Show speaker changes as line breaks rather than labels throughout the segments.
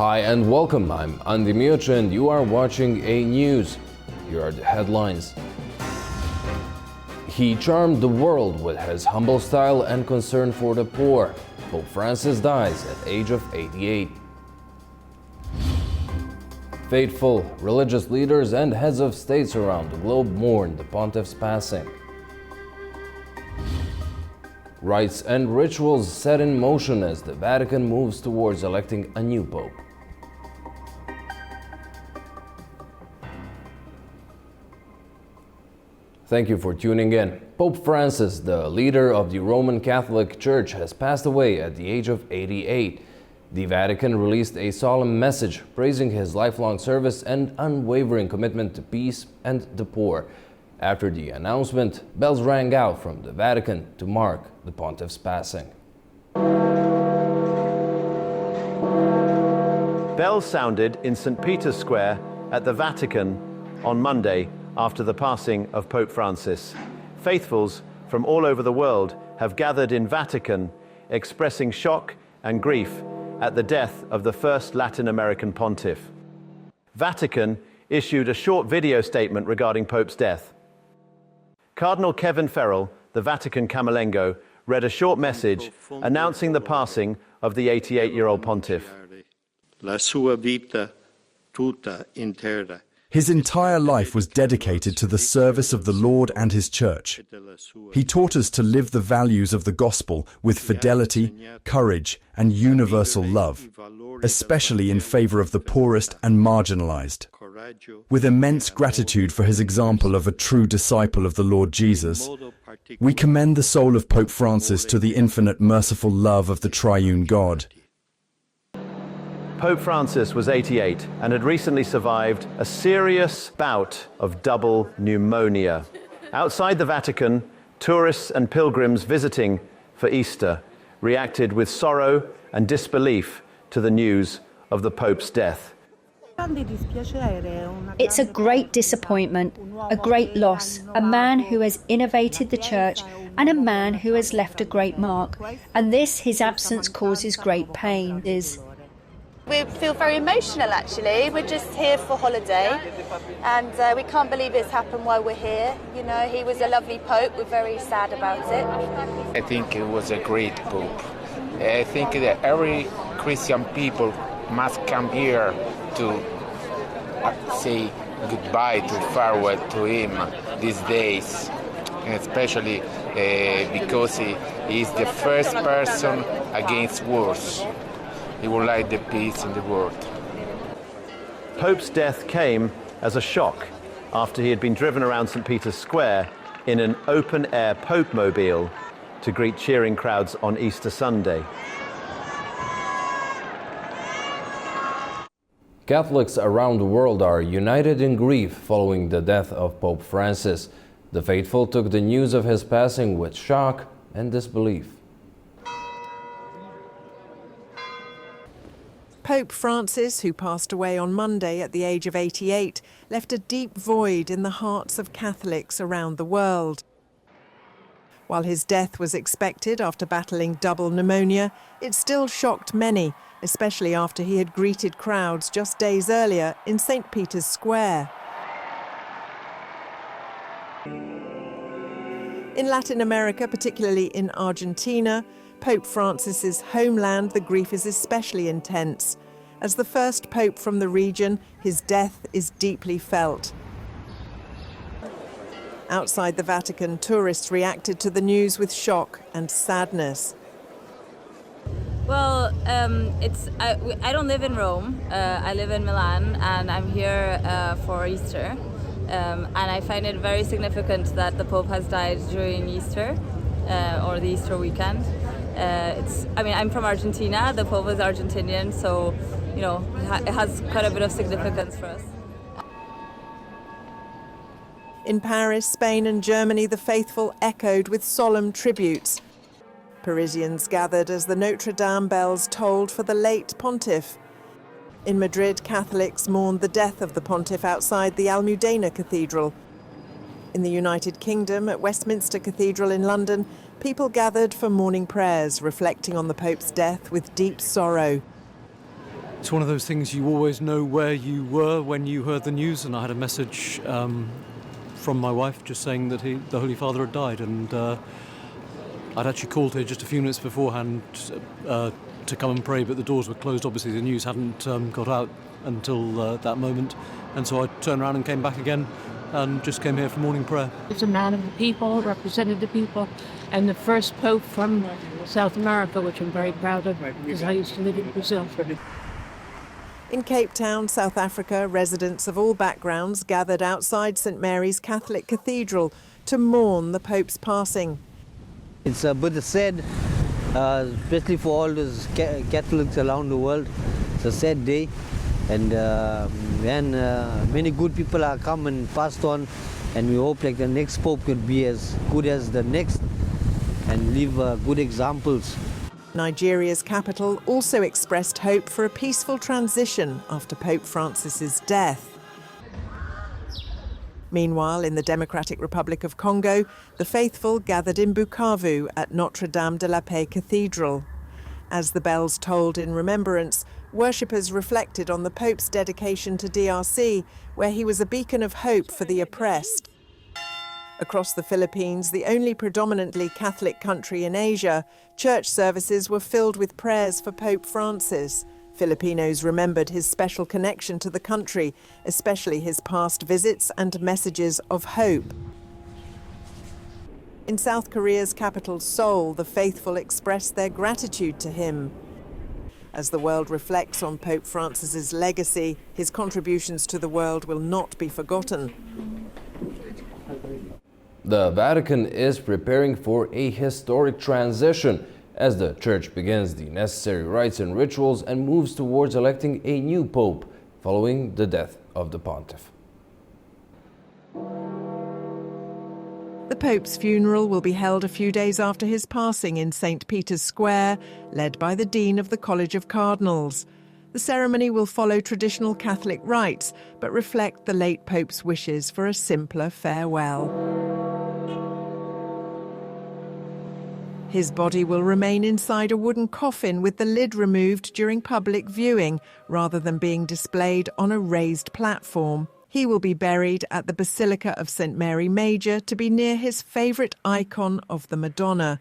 Hi and welcome, I'm Andy Miocha and you are watching A News. Here are the headlines. He charmed the world with his humble style and concern for the poor. Pope Francis dies at age of 88. Faithful, religious leaders and heads of states around the globe mourn the pontiff's passing. Rites and rituals set in motion as the Vatican moves towards electing a new pope. Thank you for tuning in. Pope Francis, the leader of the Roman Catholic Church, has passed away at the age of 88. The Vatican released a solemn message praising his lifelong service and unwavering commitment to peace and the poor. After the announcement, bells rang out from the Vatican to mark the pontiff's passing.
Bells sounded in St. Peter's Square at the Vatican on Monday after the passing of Pope Francis. Faithfuls from all over the world have gathered in Vatican, expressing shock and grief at the death of the first Latin American pontiff. Vatican issued a short video statement regarding Pope's death. Cardinal Kevin Farrell, the Vatican Camerlengo, read a short message announcing the passing of the 88-year-old pontiff.
La sua vita tutta intera.
His entire life was dedicated to the service of the Lord and His Church. He taught us to live the values of the gospel with fidelity, courage, and universal love, especially in favor of the poorest and marginalized. With immense gratitude for his example of a true disciple of the Lord Jesus, we commend the soul of Pope Francis to the infinite merciful love of the triune God.
Pope Francis was 88 and had recently survived a serious bout of double pneumonia. Outside the Vatican, tourists and pilgrims visiting for Easter reacted with sorrow and disbelief to the news of the Pope's death.
It's a great disappointment, a great loss, a man who has innovated the church and a man who has left a great mark. And his absence causes great pain.
We feel very emotional, actually. We're just here for holiday, and we can't believe it's happened while we're here. You know, he was a lovely pope. We're very sad about it.
I think it was a great pope. I think that every Christian people must come here to say goodbye, to farewell to him these days, and especially because he is the first person against wars. He would like the peace in the world.
Pope's death came as a shock after he had been driven around St. Peter's Square in an open-air Pope-mobile to greet cheering crowds on Easter Sunday.
Catholics around the world are united in grief following the death of Pope Francis. The faithful took the news of his passing with shock and disbelief.
Pope Francis, who passed away on Monday at the age of 88, left a deep void in the hearts of Catholics around the world. While his death was expected after battling double pneumonia, it still shocked many, especially after he had greeted crowds just days earlier in St. Peter's Square. In Latin America, particularly in Argentina, Pope Francis's homeland, the grief is especially intense. As the first pope from the region, his death is deeply felt. Outside the Vatican, tourists reacted to the news with shock and sadness.
Well, I don't live in Rome. I live in Milan, and I'm here for Easter. And I find it very significant that the Pope has died during Easter, or the Easter weekend. I'm from Argentina. The Pope is Argentinian, so it has quite a bit of significance for us.
In Paris, Spain and Germany, the faithful echoed with solemn tributes. Parisians gathered as the Notre Dame bells tolled for the late pontiff. In Madrid, Catholics mourned the death of the pontiff outside the Almudena Cathedral. In the United Kingdom, at Westminster Cathedral in London, people gathered for morning prayers, reflecting on the Pope's death with deep sorrow.
It's one of those things you always know where you were when you heard the news, and I had a message from my wife just saying that the Holy Father had died, and I'd actually called her just a few minutes beforehand to come and pray, but the doors were closed. Obviously the news hadn't got out until that moment, and so I turned around and came back again and just came here for morning prayer.
He's a man of the people, represented the people, and the first Pope from South America, which I'm very proud of because I used to live in Brazil.
In Cape Town, South Africa, residents of all backgrounds gathered outside St Mary's Catholic Cathedral to mourn the Pope's passing.
It's a bit sad, especially for all those Catholics around the world. It's a sad day, and many good people are come and passed on, and we hope like the next Pope could be as good as the next and leave good examples.
Nigeria's capital also expressed hope for a peaceful transition after Pope Francis's death. Meanwhile, in the Democratic Republic of Congo, the faithful gathered in Bukavu at Notre Dame de la Paix Cathedral. As the bells tolled in remembrance, worshippers reflected on the Pope's dedication to DRC, where he was a beacon of hope for the oppressed. Across the Philippines, the only predominantly Catholic country in Asia, church services were filled with prayers for Pope Francis. Filipinos remembered his special connection to the country, especially his past visits and messages of hope. In South Korea's capital, Seoul, the faithful expressed their gratitude to him. As the world reflects on Pope Francis's legacy, his contributions to the world will not be forgotten.
The Vatican is preparing for a historic transition as the Church begins the necessary rites and rituals and moves towards electing a new Pope following the death of the Pontiff.
The Pope's funeral will be held a few days after his passing in St. Peter's Square, led by the Dean of the College of Cardinals. The ceremony will follow traditional Catholic rites, but reflect the late Pope's wishes for a simpler farewell. His body will remain inside a wooden coffin with the lid removed during public viewing, rather than being displayed on a raised platform. He will be buried at the Basilica of St Mary Major to be near his favourite icon of the Madonna.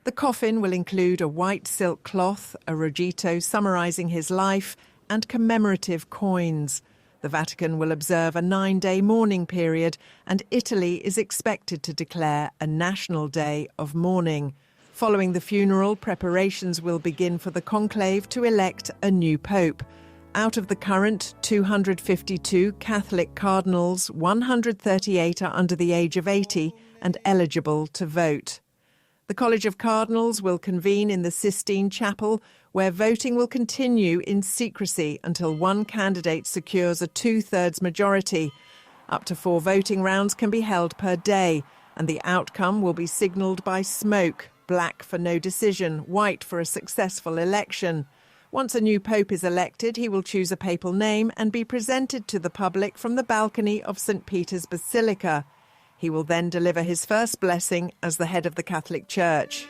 The coffin will include a white silk cloth, a rogito summarising his life, and commemorative coins. The Vatican will observe a 9-day mourning period, and Italy is expected to declare a national day of mourning. Following the funeral, preparations will begin for the conclave to elect a new pope. Out of the current 252 Catholic cardinals, 138 are under the age of 80 and eligible to vote. The College of Cardinals will convene in the Sistine Chapel, where voting will continue in secrecy until one candidate secures a 2/3 majority. Up to 4 voting rounds can be held per day, and the outcome will be signalled by smoke. Black for no decision, white for a successful election. Once a new pope is elected, he will choose a papal name and be presented to the public from the balcony of St. Peter's Basilica. He will then deliver his first blessing as the head of the Catholic Church.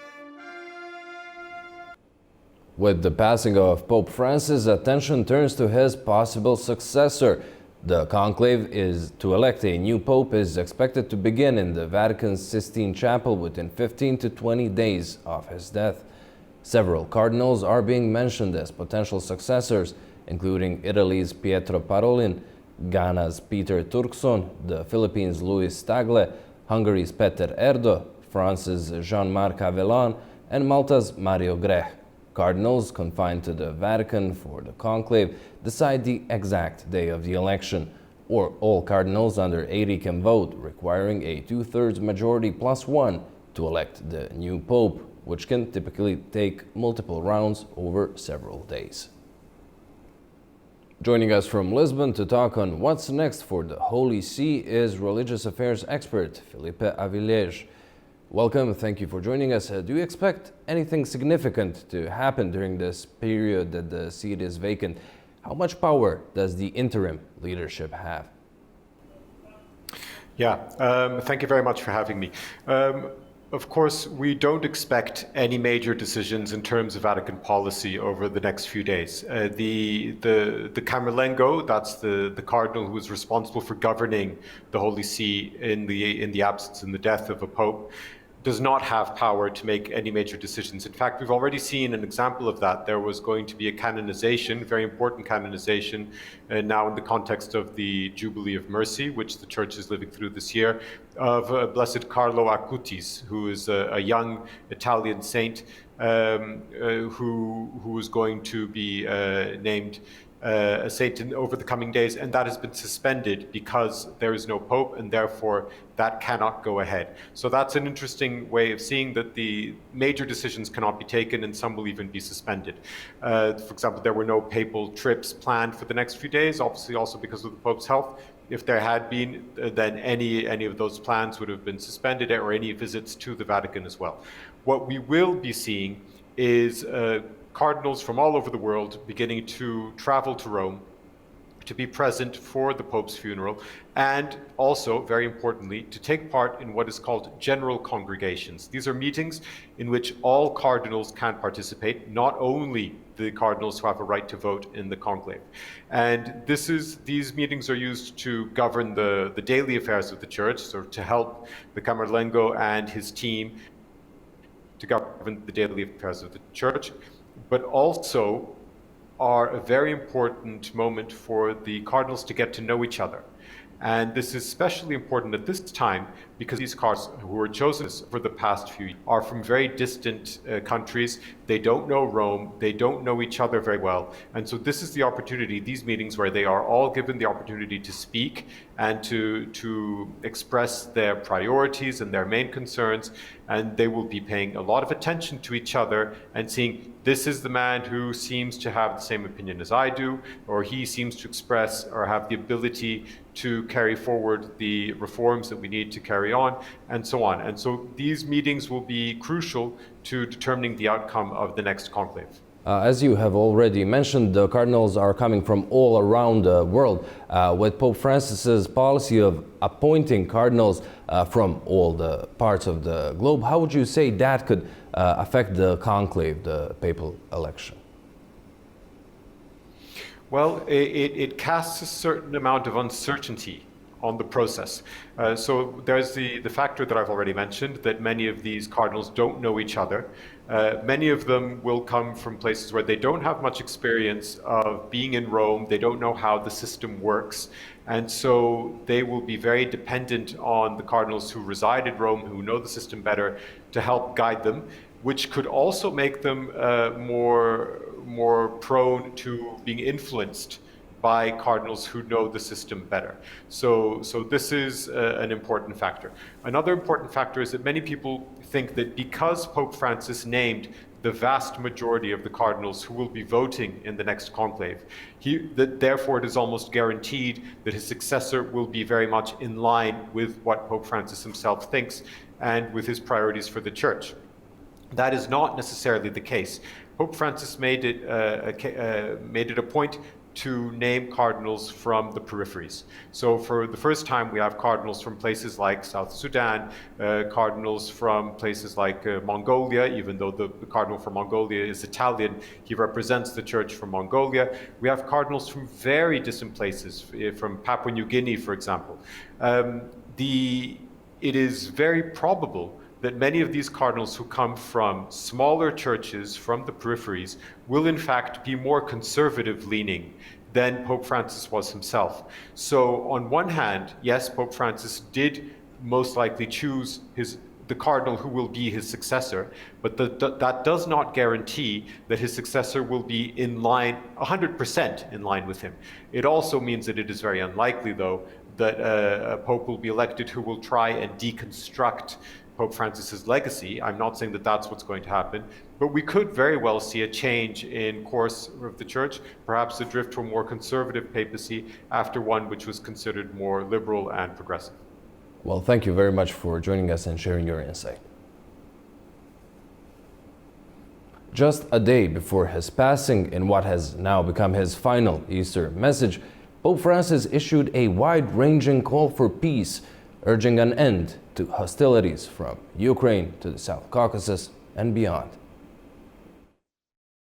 With the passing of Pope Francis, attention turns to his possible successor. The conclave to elect a new pope is expected to begin in the Vatican's Sistine Chapel within 15 to 20 days of his death. Several cardinals are being mentioned as potential successors, including Italy's Pietro Parolin, Ghana's Peter Turkson, the Philippines' Luis Tagle, Hungary's Peter Erdo, France's Jean-Marc Avellán, and Malta's Mario Grech. Cardinals confined to the Vatican for the conclave decide the exact day of the election, or all cardinals under 80 can vote, requiring a 2/3 majority plus 1 to elect the new pope, which can typically take multiple rounds over several days. Joining us from Lisbon to talk on what's next for the Holy See is religious affairs expert Felipe Avilés. Welcome, thank you for joining us. Do you expect anything significant to happen during this period that the seat is vacant? How much power does the interim leadership have?
Thank you very much for having me. of course, we don't expect any major decisions in terms of Vatican policy over the next few days. The Camerlengo, that's the cardinal who is responsible for governing the Holy See in the absence and the death of a pope, does not have power to make any major decisions. In fact, we've already seen an example of that. There was going to be a canonization, very important canonization, now in the context of the Jubilee of Mercy, which the Church is living through this year, of Blessed Carlo Acutis, who is a young Italian saint who is going to be named a saint over the coming days, and that has been suspended because there is no pope, and therefore that cannot go ahead. So that's an interesting way of seeing that the major decisions cannot be taken, and some will even be suspended. For example, there were no papal trips planned for the next few days, obviously also because of the Pope's health. If there had been, then any of those plans would have been suspended, or any visits to the Vatican as well. What we will be seeing is cardinals from all over the world beginning to travel to Rome to be present for the Pope's funeral, and also, very importantly, to take part in what is called general congregations. These are meetings in which all cardinals can participate, not only the cardinals who have a right to vote in the conclave. And these meetings are used to govern the daily affairs of the Church, so to help the Camerlengo and his team to govern the daily affairs of the Church, but also are a very important moment for the cardinals to get to know each other. And this is especially important at this time because these cardinals who were chosen for the past few years are from very distant countries. They don't know Rome. They don't know each other very well. And so this is the opportunity, these meetings where they are all given the opportunity to speak and to express their priorities and their main concerns. And they will be paying a lot of attention to each other and seeing, this is the man who seems to have the same opinion as I do, or he seems to express or have the ability to carry forward the reforms that we need to carry on, and so on. And so these meetings will be crucial to determining the outcome of the next conclave.
As you have already mentioned, the cardinals are coming from all around the world. With Pope Francis's policy of appointing cardinals from all the parts of the globe, how would you say that could affect the conclave, the papal election?
Well, it casts a certain amount of uncertainty on the process. So there's the factor that I've already mentioned, that many of these cardinals don't know each other. Many of them will come from places where they don't have much experience of being in Rome. They don't know how the system works. And so they will be very dependent on the cardinals who reside in Rome, who know the system better, to help guide them, which could also make them more prone to being influenced by cardinals who know the system better. So this is an important factor. Another important factor is that many people think that because Pope Francis named the vast majority of the cardinals who will be voting in the next conclave, that therefore it is almost guaranteed that his successor will be very much in line with what Pope Francis himself thinks and with his priorities for the Church. That is not necessarily the case. Pope Francis made it a point to name cardinals from the peripheries. So for the first time, we have cardinals from places like South Sudan, cardinals from places like Mongolia, even though the cardinal from Mongolia is Italian, he represents the Church from Mongolia. We have cardinals from very distant places, from Papua New Guinea, for example. It is very probable that many of these cardinals who come from smaller churches, from the peripheries, will in fact be more conservative leaning than Pope Francis was himself. So on one hand, yes, Pope Francis did most likely choose the cardinal who will be his successor, but that does not guarantee that his successor will be in line, 100% in line with him. It also means that it is very unlikely, though, that a pope will be elected who will try and deconstruct Pope Francis's legacy. I'm not saying that that's what's going to happen, but we could very well see a change in course of the Church, perhaps a drift to a more conservative papacy after one which was considered more liberal and progressive.
Well, thank you very much for joining us and sharing your insight. Just a day before his passing, in what has now become his final Easter message, Pope Francis issued a wide-ranging call for peace. urging an end to hostilities from Ukraine to the South Caucasus and beyond.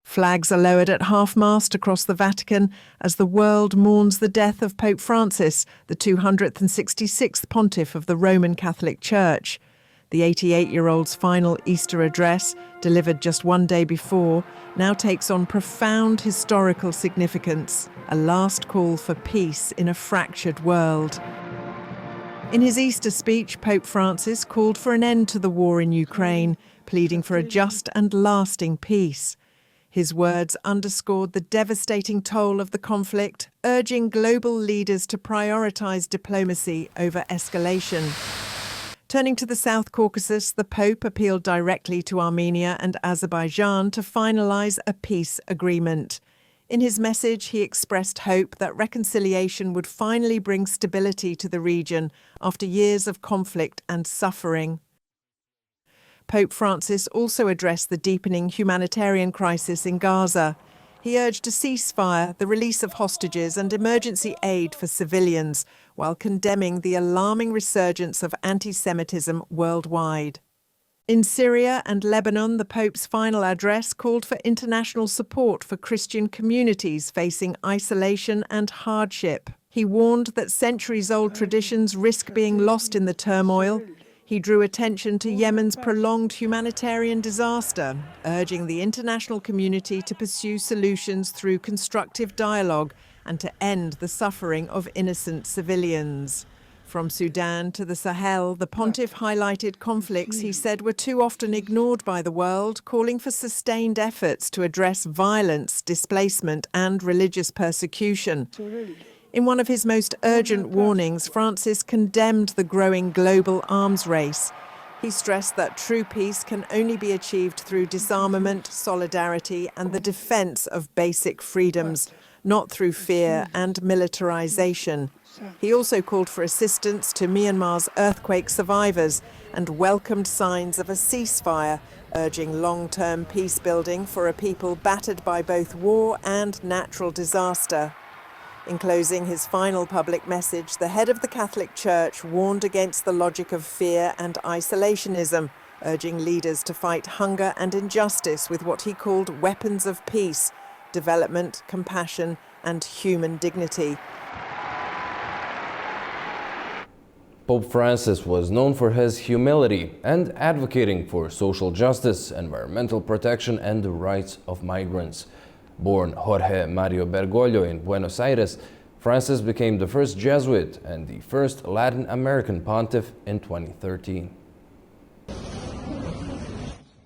Flags are lowered at half-mast across the Vatican as the world mourns the death of Pope Francis, the 266th pontiff of the Roman Catholic Church. The 88-year-old's final Easter address, delivered just one day before, now takes on profound historical significance, a last call for peace in a fractured world. In his Easter speech, Pope Francis called for an end to the war in Ukraine, pleading for a just and lasting peace. His words underscored the devastating toll of the conflict, urging global leaders to prioritise diplomacy over escalation. Turning to the South Caucasus, the Pope appealed directly to Armenia and Azerbaijan to finalise a peace agreement. In his message, he expressed hope that reconciliation would finally bring stability to the region after years of conflict and suffering. Pope Francis also addressed the deepening humanitarian crisis in Gaza. He urged a ceasefire, the release of hostages and emergency aid for civilians, while condemning the alarming resurgence of anti-Semitism worldwide. In Syria and Lebanon, the Pope's final address called for international support for Christian communities facing isolation and hardship. He warned that centuries-old traditions risk being lost in the turmoil. He drew attention to Yemen's prolonged humanitarian disaster, urging the international community to pursue solutions through constructive dialogue and to end the suffering of innocent civilians. From Sudan to the Sahel, the pontiff highlighted conflicts he said were too often ignored by the world, calling for sustained efforts to address violence, displacement and religious persecution. In one of his most urgent warnings, Francis condemned the growing global arms race. He stressed that true peace can only be achieved through disarmament, solidarity and the defence of basic freedoms, not through fear and militarization. He also called for assistance to Myanmar's earthquake survivors and welcomed signs of a ceasefire, urging long-term peace building for a people battered by both war and natural disaster. In closing his final public message, the head of the Catholic Church warned against the logic of fear and isolationism, urging leaders to fight hunger and injustice with what he called weapons of peace, development, compassion, and human dignity.
Pope Francis was known for his humility and advocating for social justice, environmental protection, and the rights of migrants. Born Jorge Mario Bergoglio in Buenos Aires, Francis became the first Jesuit and the first Latin American pontiff in 2013.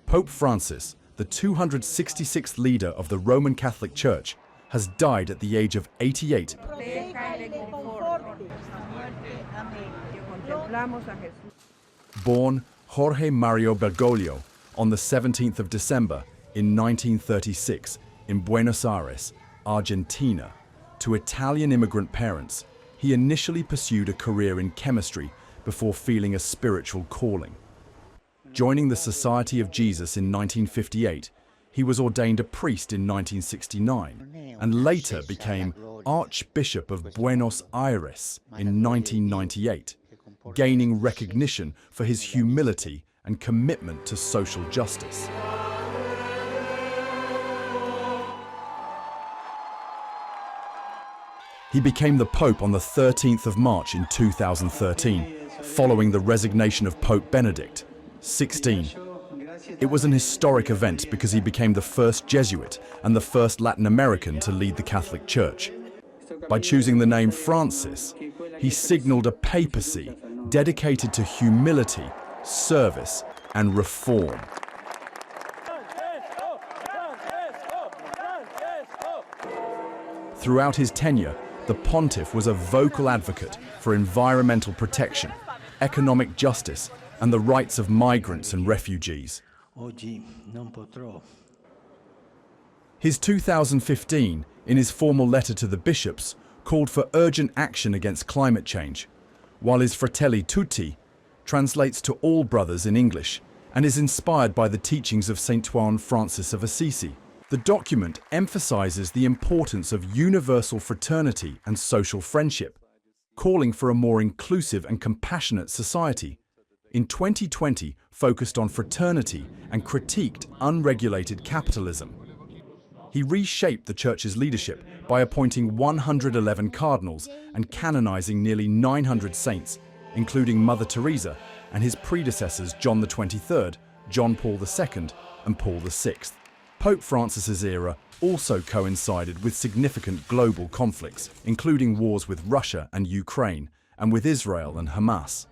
Pope Francis, the 266th leader of the Roman Catholic Church, has died at the age of 88. Born Jorge Mario Bergoglio on the 17th of December in 1936 in Buenos Aires, Argentina, to Italian immigrant parents, he initially pursued a career in chemistry before feeling a spiritual calling. Joining the Society of Jesus in 1958, he was ordained a priest in 1969 and later became Archbishop of Buenos Aires in 1998, gaining recognition for his humility and commitment to social justice. He became the Pope on the 13th of March in 2013, following the resignation of Pope Benedict XVI. It was an historic event because he became the first Jesuit and the first Latin American to lead the Catholic Church. By choosing the name Francis, he signaled a papacy dedicated to humility, service, and reform. Throughout his tenure, the pontiff was a vocal advocate for environmental protection, economic justice, and the rights of migrants and refugees. His 2015, in his formal letter to the bishops, called for urgent action against climate change, while his Fratelli Tutti translates to all brothers in English and is inspired by the teachings of St. Juan Francis of Assisi. The document emphasizes the importance of universal fraternity and social friendship. calling for a more inclusive and compassionate society. In 2020, focused on fraternity and critiqued unregulated capitalism. He reshaped the Church's leadership by appointing 111 cardinals and canonizing nearly 900 saints, including Mother Teresa and his predecessors John the 23rd, John Paul II, and Paul VI. Pope Francis's era also coincided with significant global conflicts, including wars with Russia and Ukraine, and with Israel and Hamas.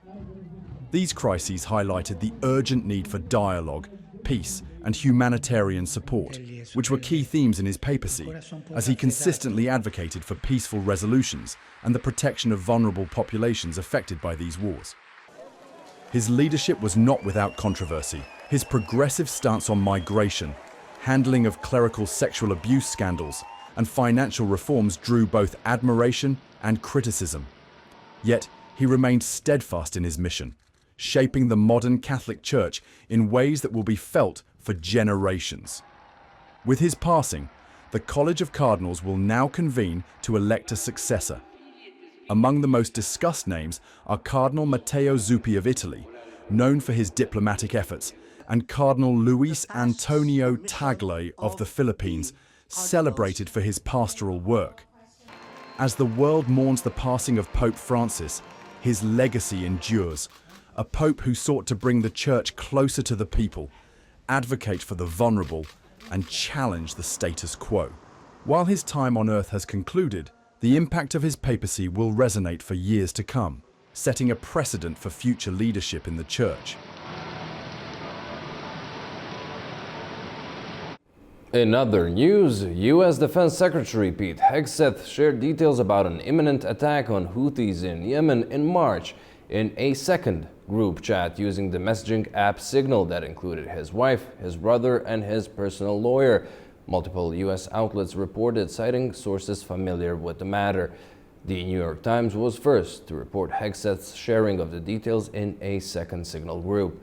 These crises highlighted the urgent need for dialogue, peace, and humanitarian support, which were key themes in his papacy, as he consistently advocated for peaceful resolutions and the protection of vulnerable populations affected by these wars. His leadership was not without controversy. His progressive stance on migration, handling of clerical sexual abuse scandals, and financial reforms drew both admiration and criticism. Yet, he remained steadfast in his mission, shaping the modern Catholic Church in ways that will be felt for generations. With his passing, the College of Cardinals will now convene to elect a successor. Among the most discussed names are Cardinal Matteo Zuppi of Italy, known for his diplomatic efforts, and Cardinal Luis Antonio Tagle of the Philippines, celebrated for his pastoral work. As the world mourns the passing of Pope Francis, his legacy endures, a pope who sought to bring the Church closer to the people, advocate for the vulnerable, and challenge the status quo. While his time on earth has concluded, the impact of his papacy will resonate for years to come, setting a precedent for future leadership in the Church.
In other news, U.S. Defense Secretary Pete Hegseth shared details about an imminent attack on Houthis in Yemen in March in a second group chat using the messaging app Signal that included his wife, his brother, and his personal lawyer. Multiple U.S. outlets reported, citing sources familiar with the matter. The New York Times was first to report Hegseth's sharing of the details in a second Signal group.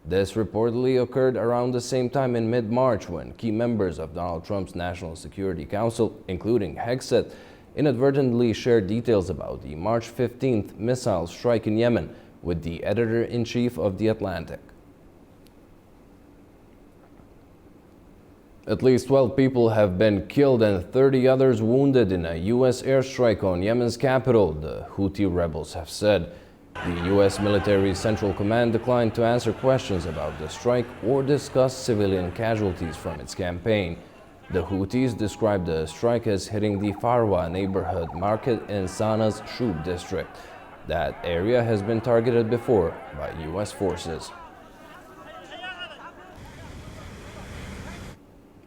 This reportedly occurred around the same time in mid-March when key members of Donald Trump's National Security Council, including Hegseth, inadvertently shared details about the March 15th missile strike in Yemen with the editor-in-chief of The Atlantic. At least 12 people have been killed and 30 others wounded in a U.S. airstrike on Yemen's capital, the Houthi rebels have said. The U.S. Military Central Command declined to answer questions about the strike or discuss civilian casualties from its campaign. The Houthis described the strike as hitting the Farwa neighborhood market in Sana's Shub district. That area has been targeted before by U.S. forces.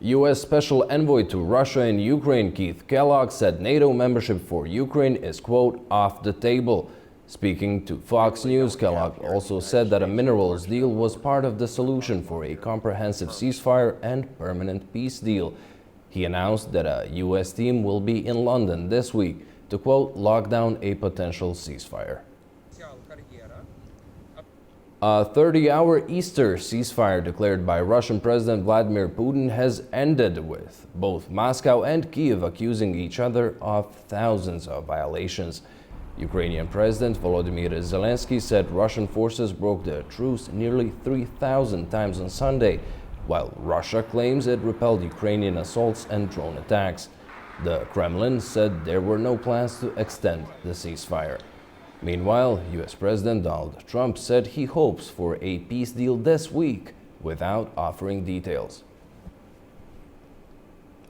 U.S. Special Envoy to Russia and Ukraine Keith Kellogg said NATO membership for Ukraine is, quote, off the table. Speaking to Fox News, Kellogg also said that a minerals deal was part of the solution for a comprehensive ceasefire and permanent peace deal. He announced that a U.S. team will be in London this week to, quote, lock down a potential ceasefire. A 30-hour Easter ceasefire declared by Russian President Vladimir Putin has ended, with both Moscow and Kyiv accusing each other of thousands of violations. Ukrainian President Volodymyr Zelensky said Russian forces broke the truce nearly 3,000 times on Sunday, while Russia claims it repelled Ukrainian assaults and drone attacks. The Kremlin said there were no plans to extend the ceasefire. Meanwhile, U.S. President Donald Trump said he hopes for a peace deal this week without offering details.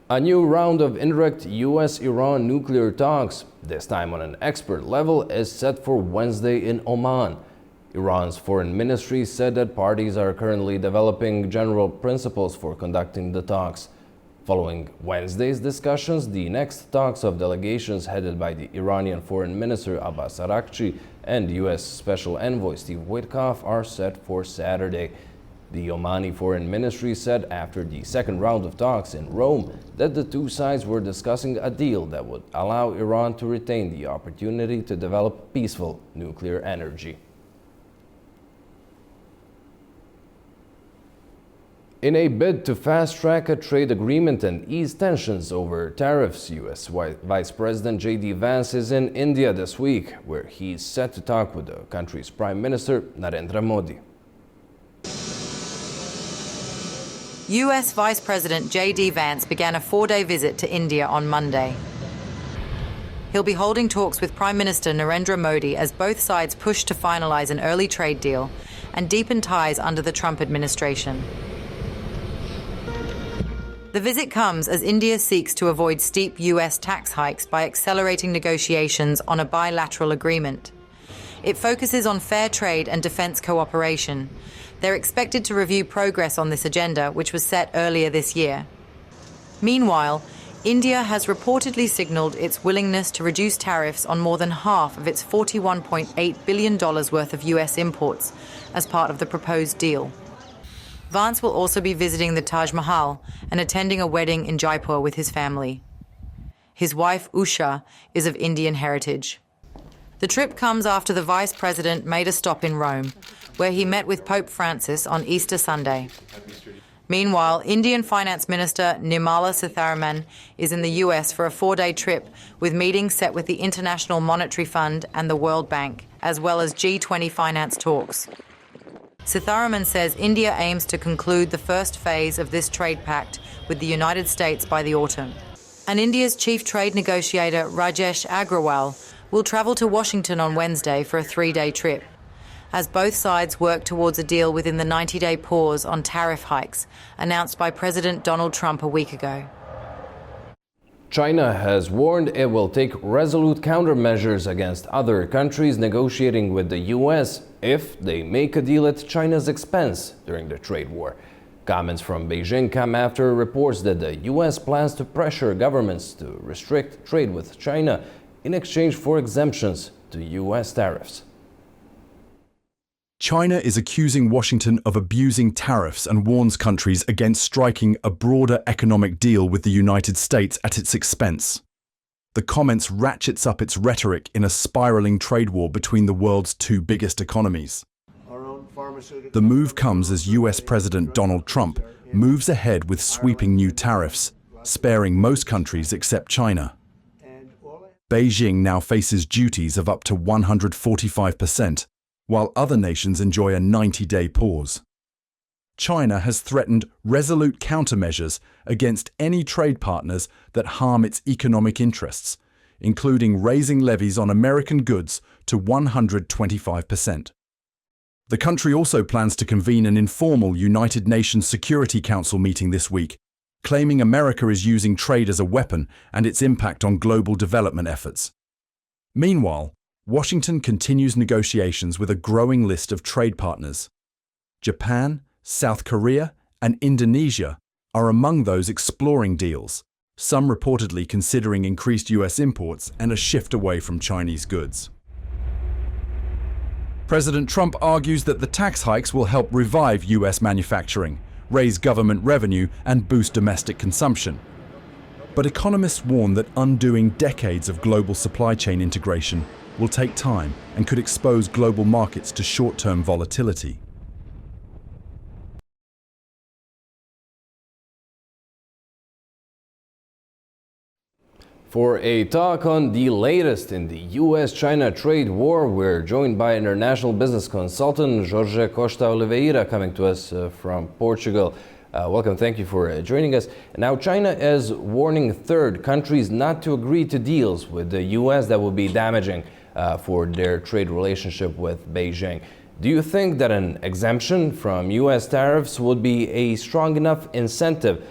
A new round of indirect U.S.-Iran nuclear talks, this time on an expert level, is set for Wednesday in Oman. Iran's foreign ministry said that parties are currently developing general principles for conducting the talks. Following Wednesday's discussions, the next talks of delegations headed by the Iranian Foreign Minister Abbas Araghchi and U.S. Special Envoy Steve Witkoff are set for Saturday. The Omani Foreign Ministry said after the second round of talks in Rome that the two sides were discussing a deal that would allow Iran to retain the opportunity to develop peaceful nuclear energy. In a bid to fast-track a trade agreement and ease tensions over tariffs, U.S. Vice President J.D. Vance is in India this week, where he's set to talk with the country's Prime Minister, Narendra Modi.
U.S. Vice President J.D. Vance began a 4-day visit to India on Monday. He'll be holding talks with Prime Minister Narendra Modi as both sides push to finalize an early trade deal and deepen ties under the Trump administration. The visit comes as India seeks to avoid steep U.S. tax hikes by accelerating negotiations on a bilateral agreement. It focuses on fair trade and defense cooperation. They're expected to review progress on this agenda, which was set earlier this year. Meanwhile, India has reportedly signaled its willingness to reduce tariffs on more than half of its $41.8 billion worth of U.S. imports as part of the proposed deal. Vance will also be visiting the Taj Mahal and attending a wedding in Jaipur with his family. His wife, Usha, is of Indian heritage. The trip comes after the vice president made a stop in Rome, where he met with Pope Francis on Easter Sunday. Meanwhile, Indian Finance Minister Nirmala Sitharaman is in the US for a 4-day trip with meetings set with the International Monetary Fund and the World Bank, as well as G20 finance talks. Sitharaman says India aims to conclude the first phase of this trade pact with the United States by the autumn. And India's chief trade negotiator Rajesh Agrawal will travel to Washington on Wednesday for a 3-day trip, as both sides work towards a deal within the 90-day pause on tariff hikes announced by President Donald Trump a week ago.
China has warned it will take resolute countermeasures against other countries negotiating with the U.S. if they make a deal at China's expense during the trade war. Comments from Beijing come after reports that the U.S. plans to pressure governments to restrict trade with China in exchange for exemptions to U.S. tariffs.
China is accusing Washington of abusing tariffs and warns countries against striking a broader economic deal with the United States at its expense. The comments ratchets up its rhetoric in a spiraling trade war between the world's two biggest economies. The move comes as US President Donald Trump moves ahead with sweeping new tariffs, sparing most countries except China. Beijing now faces duties of up to 145%. While other nations enjoy a 90-day pause. China has threatened resolute countermeasures against any trade partners that harm its economic interests, including raising levies on American goods to 125%. The country also plans to convene an informal United Nations Security Council meeting this week, claiming America is using trade as a weapon and its impact on global development efforts. Meanwhile, Washington continues negotiations with a growing list of trade partners. Japan, South Korea, and Indonesia are among those exploring deals, some reportedly considering increased US imports and a shift away from Chinese goods. President Trump argues that the tax hikes will help revive US manufacturing, raise government revenue, and boost domestic consumption. But economists warn that undoing decades of global supply chain integration will take time and could expose global markets to short-term volatility.
For a talk on the latest in the US-China trade war, we're joined by international business consultant Jorge Costa Oliveira, coming to us from Portugal. Welcome, thank you for joining us. Now, China is warning third countries not to agree to deals with the US that will be damaging for their trade relationship with Beijing. Do you think that an exemption from US tariffs would be a strong enough incentive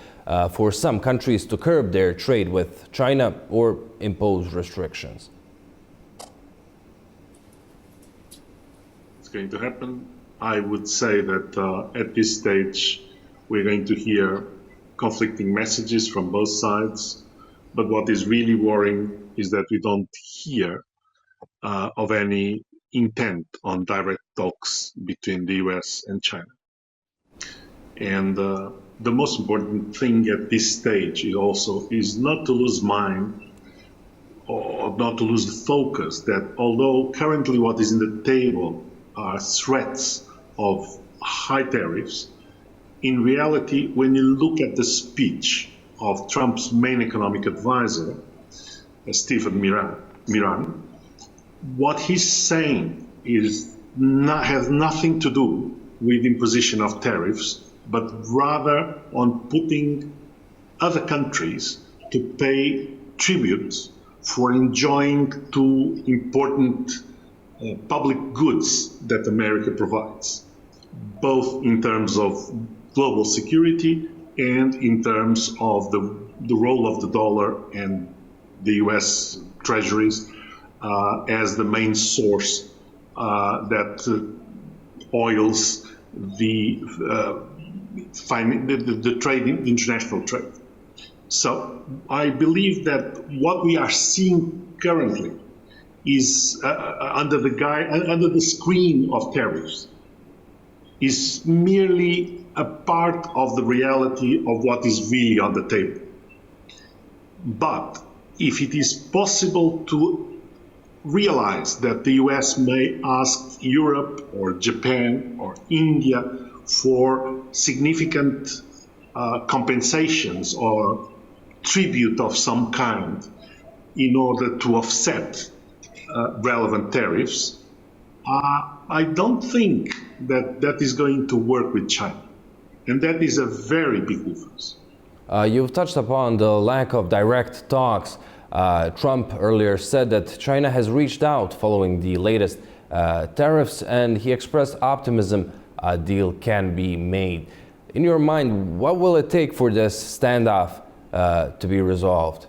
for some countries to curb their trade with China or impose restrictions?
It's going to happen. I would say that at this stage we're going to hear conflicting messages from both sides, but what is really worrying is that we don't hear of any intent on direct talks between the US and China. And the most important thing at this stage is not to lose mind or not to lose the focus that although currently what is in the table are threats of high tariffs, in reality, when you look at the speech of Trump's main economic advisor, Stephen Miran, what he's saying has nothing to do with imposition of tariffs, but rather on putting other countries to pay tribute for enjoying two important public goods that America provides, both in terms of global security and in terms of the role of the dollar and the US treasuries as the main source that oils the trade, international trade. So I believe that what we are seeing currently is under the screen of tariffs is merely a part of the reality of what is really on the table. But if it is possible to realize that the US may ask Europe or Japan or India for significant compensations or tribute of some kind in order to offset relevant tariffs, I don't think that is going to work with China. And that is a very big difference.
You've touched upon the lack of direct talks. Trump earlier said that China has reached out following the latest tariffs, and he expressed optimism a deal can be made. In your mind, what will it take for this standoff to be resolved?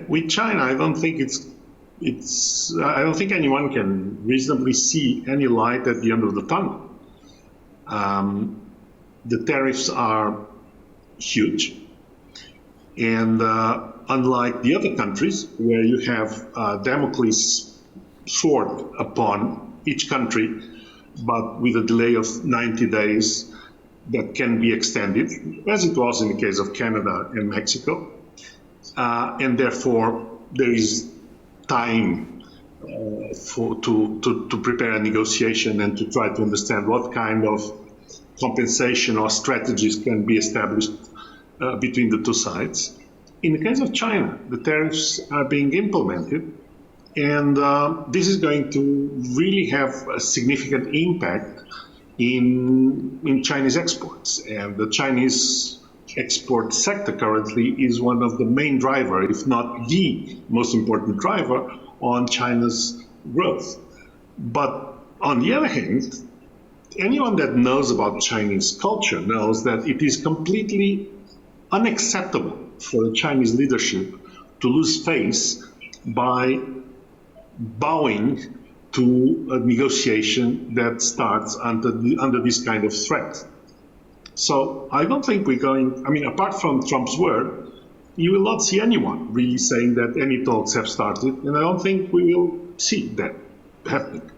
With China, I don't think I don't think anyone can reasonably see any light at the end of the tunnel. The tariffs are huge. And unlike the other countries, where you have Damocles sword upon each country, but with a delay of 90 days that can be extended, as it was in the case of Canada and Mexico. And therefore, there is time to prepare a negotiation and to try to understand what kind of compensation or strategies can be established between the two sides. In the case of China, the tariffs are being implemented, and this is going to really have a significant impact in Chinese exports. And the Chinese export sector currently is one of the main drivers, if not the most important driver, on China's growth. But on the other hand, anyone that knows about Chinese culture knows that it is completely unacceptable for the Chinese leadership to lose face by bowing to a negotiation that starts under this kind of threat. So I don't think we're going, apart from Trump's word, you will not see anyone really saying that any talks have started, and I don't think we will see that happening.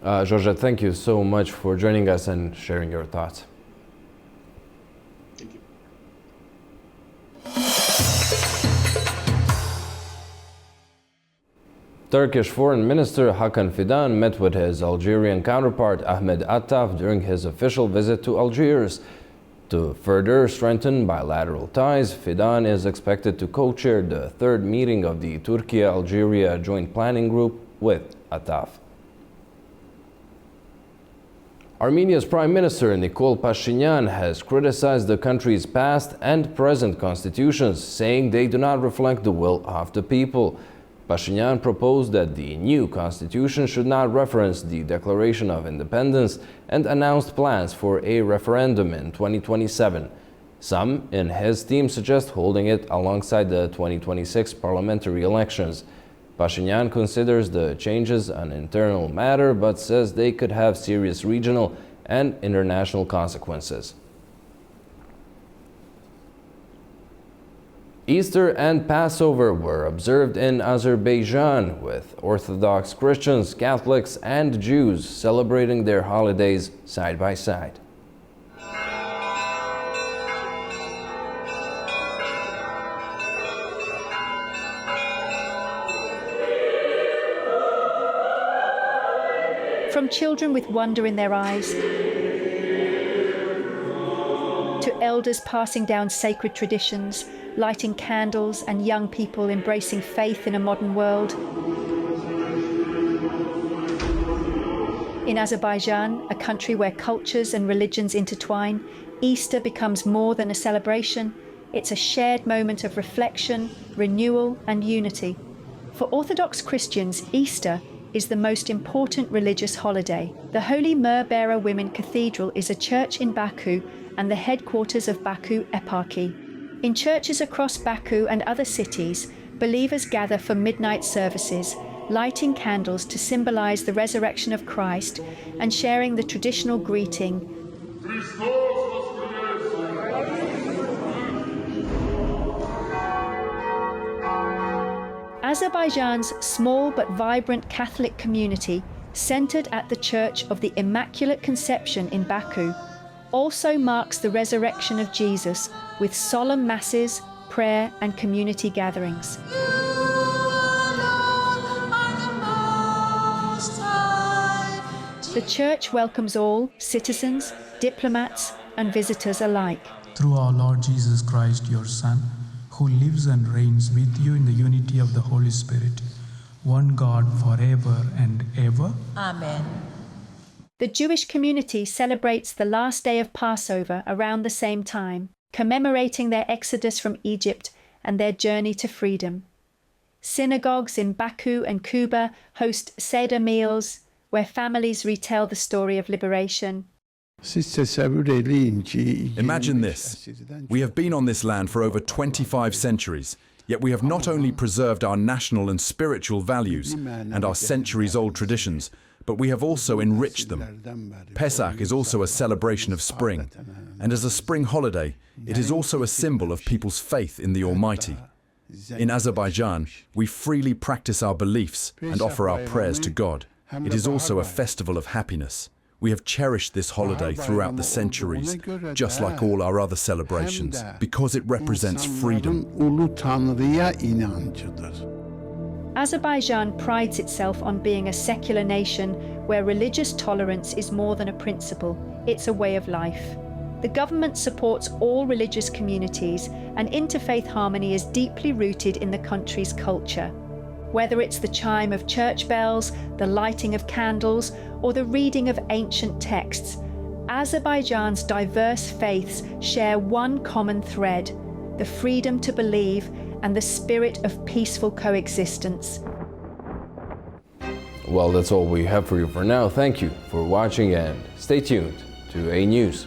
George, thank you so much for joining us and sharing your thoughts.
Thank you.
Turkish Foreign Minister Hakan Fidan met with his Algerian counterpart Ahmed Attaf during his official visit to Algiers. To further strengthen bilateral ties, Fidan is expected to co-chair the third meeting of the Turkey-Algeria Joint Planning Group with Attaf. Armenia's Prime Minister Nikol Pashinyan has criticized the country's past and present constitutions, saying they do not reflect the will of the people. Pashinyan proposed that the new constitution should not reference the Declaration of Independence and announced plans for a referendum in 2027. Some in his team suggest holding it alongside the 2026 parliamentary elections. Pashinyan considers the changes an internal matter, but says they could have serious regional and international consequences. Easter and Passover were observed in Azerbaijan, with Orthodox Christians, Catholics, and Jews celebrating their holidays side by side.
From children with wonder in their eyes to elders passing down sacred traditions, lighting candles, and young people embracing faith in a modern world. In Azerbaijan, a country where cultures and religions intertwine, Easter becomes more than a celebration. It's a shared moment of reflection, renewal, and unity. For Orthodox Christians, Easter is the most important religious holiday. The Holy Myrrh-Bearer Women Cathedral is a church in Baku and the headquarters of Baku Eparchy. In churches across Baku and other cities, believers gather for midnight services, lighting candles to symbolize the resurrection of Christ and sharing the traditional greeting, Azerbaijan's small but vibrant Catholic community, centered at the Church of the Immaculate Conception in Baku, also marks the resurrection of Jesus with solemn masses, prayer, and community gatherings. The Church welcomes all, citizens, diplomats, and visitors alike.
Through our Lord Jesus Christ, your Son, who lives and reigns with you in the unity of the Holy Spirit, one God forever and ever.
Amen.
The Jewish community celebrates the last day of Passover around the same time, commemorating their exodus from Egypt and their journey to freedom. Synagogues in Baku and Kuba host Seder meals, where families retell the story of liberation.
Imagine this. We have been on this land for over 25 centuries, yet we have not only preserved our national and spiritual values and our centuries-old traditions, but we have also enriched them. Pesach is also a celebration of spring, and as a spring holiday, it is also a symbol of people's faith in the Almighty. In Azerbaijan, we freely practice our beliefs and offer our prayers to God. It is also a festival of happiness. We have cherished this holiday throughout the centuries, just like all our other celebrations, because it represents freedom.
Azerbaijan prides itself on being a secular nation where religious tolerance is more than a principle, it's a way of life. The government supports all religious communities, and interfaith harmony is deeply rooted in the country's culture. Whether it's the chime of church bells, the lighting of candles, or the reading of ancient texts, Azerbaijan's diverse faiths share one common thread: the freedom to believe and the spirit of peaceful coexistence.
Well, that's all we have for you for now. Thank you for watching and stay tuned to A News.